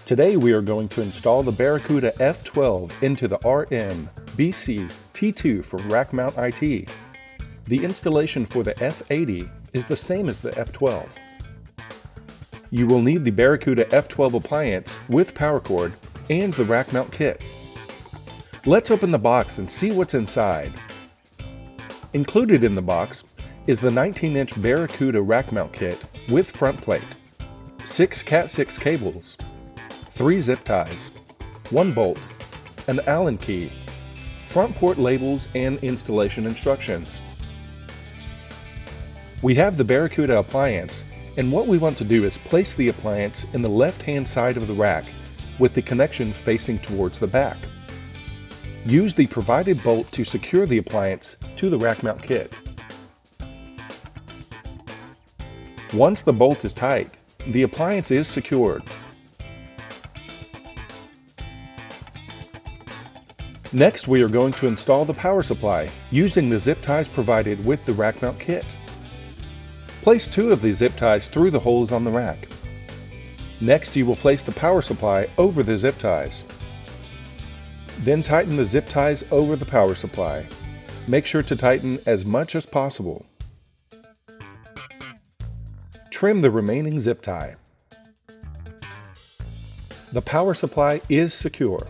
Today we are going to install the Barracuda F12 into the RM-BC-T2 from Rackmount.IT. The installation for the F80 is the same as the F12. You will need the Barracuda F12 appliance with power cord and the rack mount kit. Let's open the box and see what's inside. Included in the box is the 19-inch Barracuda rack mount kit with front plate, 6 Cat6 cables, 3 zip ties, 1 bolt, an Allen key, front port labels, and installation instructions. We have the Barracuda appliance, and what we want to do is place the appliance in the left-hand side of the rack with the connection facing towards the back. Use the provided bolt to secure the appliance to the rack mount kit. Once the bolt is tight, the appliance is secured. Next, we are going to install the power supply using the zip ties provided with the rack mount kit. Place 2 of the zip ties through the holes on the rack. Next, you will place the power supply over the zip ties. Then tighten the zip ties over the power supply. Make sure to tighten as much as possible. Trim the remaining zip tie. The power supply is secure.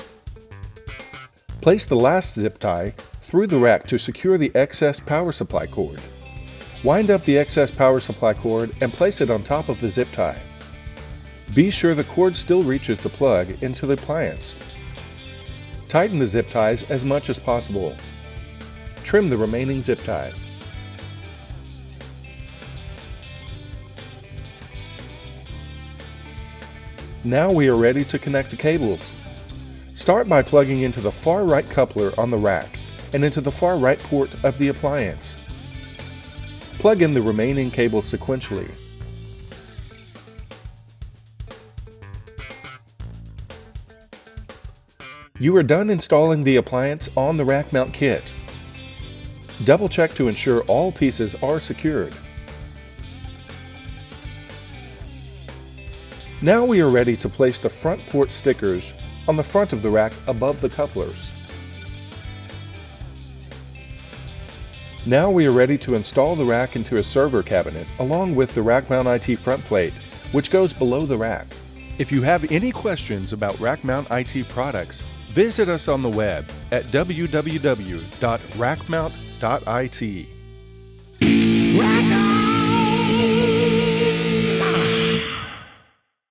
Place the last zip tie through the rack to secure the excess power supply cord. Wind up the excess power supply cord and place it on top of the zip tie. Be sure the cord still reaches the plug into the appliance. Tighten the zip ties as much as possible. Trim the remaining zip tie. Now we are ready to connect the cables. Start by plugging into the far right coupler on the rack and into the far right port of the appliance. Plug in the remaining cables sequentially. You are done installing the appliance on the rack mount kit. Double check to ensure all pieces are secured. Now we are ready to place the front port stickers on the front of the rack above the couplers. Now we are ready to install the rack into a server cabinet along with the Rackmount.IT front plate, which goes below the rack. If you have any questions about Rackmount.IT products, visit us on the web at www.rackmount.it.